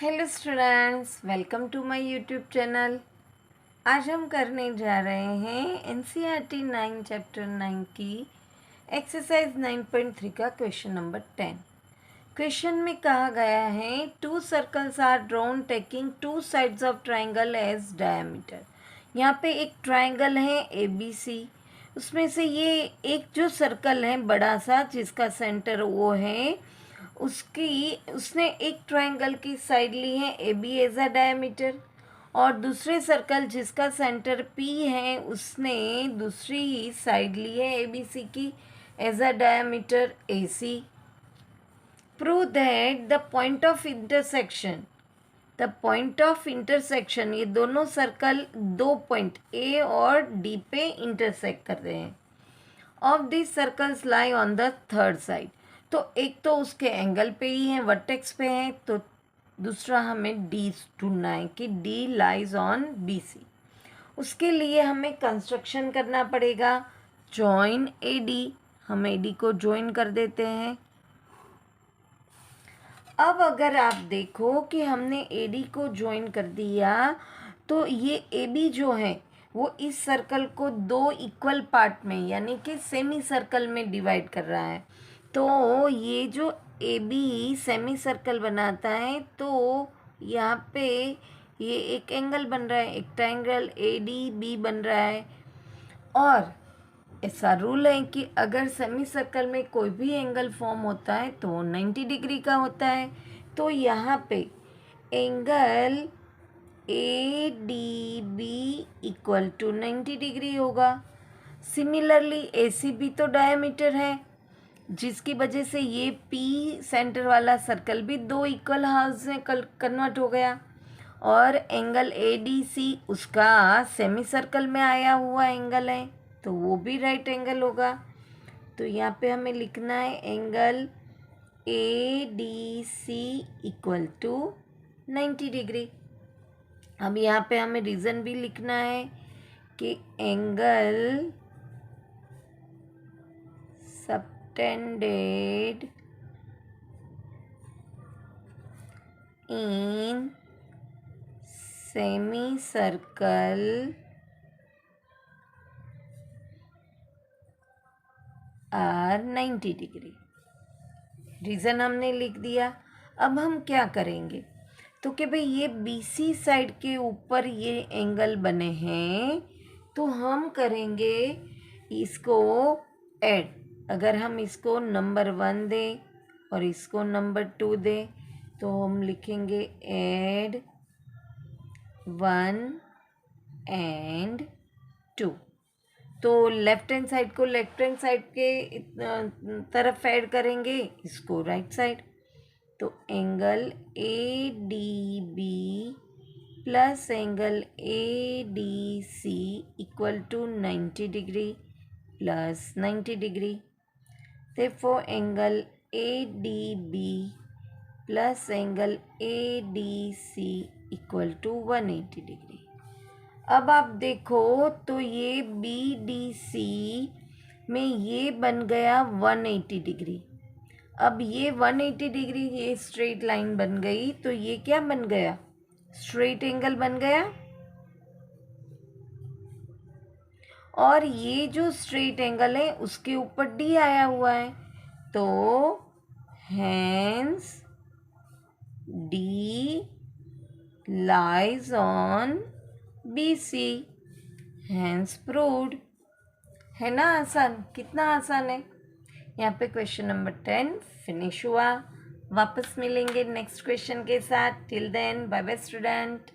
Hello students, welcome to my YouTube channel. आज हम करने जा रहे हैं एनसीईआरटी 9 चैप्टर 9 की एक्सरसाइज 9.3 का क्वेश्चन नंबर 10। क्वेश्चन में कहा गया है two circles are drawn taking two sides of triangle as diameter. यहाँ पे एक ट्राइंगल है ABC, उसमें से ये एक जो सर्कल है बड़ा सा जिसका सेंटर वो है, उसने एक ट्रायंगल की साइड ली है AB एज अ डायमीटर, और दूसरे सर्कल जिसका सेंटर P है उसने दूसरी ही साइड ली है ABC की as a diameter AC। Prove that the point of intersection, ये दोनों सर्कल दो पॉइंट A और D पे इंटरसेक्ट कर रहे हैं, of this circles lie on the third side. तो एक तो उसके एंगल पे ही है, वर्टेक्स पे है, तो दूसरा हमें डी ढूंढना है कि डी लाइज ऑन BC। उसके लिए हमें कंस्ट्रक्शन करना पड़ेगा, जॉइन AD। हम AD को ज्वाइन कर देते हैं। अब अगर आप देखो कि हमने AD को ज्वाइन कर दिया तो ये AB जो है वो इस सर्कल को दो इक्वल पार्ट में यानी कि सेमी सर्कल में डिवाइड कर रहा है। तो ये जो AB सेमी सर्कल बनाता है, तो यहाँ पे ये एक एंगल बन रहा है, एक ट्रायंगल ADB बन रहा है। और ऐसा रूल है कि अगर सेमी सर्कल में कोई भी एंगल फॉर्म होता है तो 90 डिग्री का होता है। तो यहाँ पे angle ADB equal to 90 degree होगा। सिमिलरली ACB तो डायमीटर है, जिसकी वजह से ये P सेंटर वाला सर्कल भी दो इक्वल हाफ्स में कन्वर्ट हो गया। और एंगल ADC उसका सेमी सर्कल में आया हुआ एंगल है, तो वो भी राइट एंगल होगा। तो यहाँ पे हमें लिखना है angle ADC equal to 90 degree. अब यहाँ पे हमें रीज़न भी लिखना है कि angle subtended in semi circle are 90 degree. Reason हमने लिख दिया। अब हम क्या करेंगे, तो कि भाई ये BC साइड के ऊपर ये एंगल बने हैं, तो हम करेंगे इसको ऐड। अगर हम इसको नंबर 1 दें और इसको नंबर 2 दें तो हम लिखेंगे ऐड 1 एंड 2। तो लेफ्ट हैंड साइड को लेफ्ट हैंड साइड के तरफ ऐड करेंगे, इसको राइट साइड। तो angle ADB plus angle ADC equal to 90 degree plus 90 degree. therefore angle ADB plus angle ADC equal to 180 degree. अब आप देखो तो ये BDC में ये बन गया 180 डिग्री। अब ये 180 डिग्री ये स्ट्रेट लाइन बन गई, तो ये क्या बन गया, स्ट्रेट एंगल बन गया। और ये जो स्ट्रेट एंगल है उसके ऊपर D आया हुआ है, तो hence D lies on BC, hence proved. है ना आसान, कितना आसान है। यहाँ पे क्वेश्चन नंबर 10 फिनिश हुआ। वापस मिलेंगे नेक्स्ट क्वेश्चन के साथ। Till then bye bye student.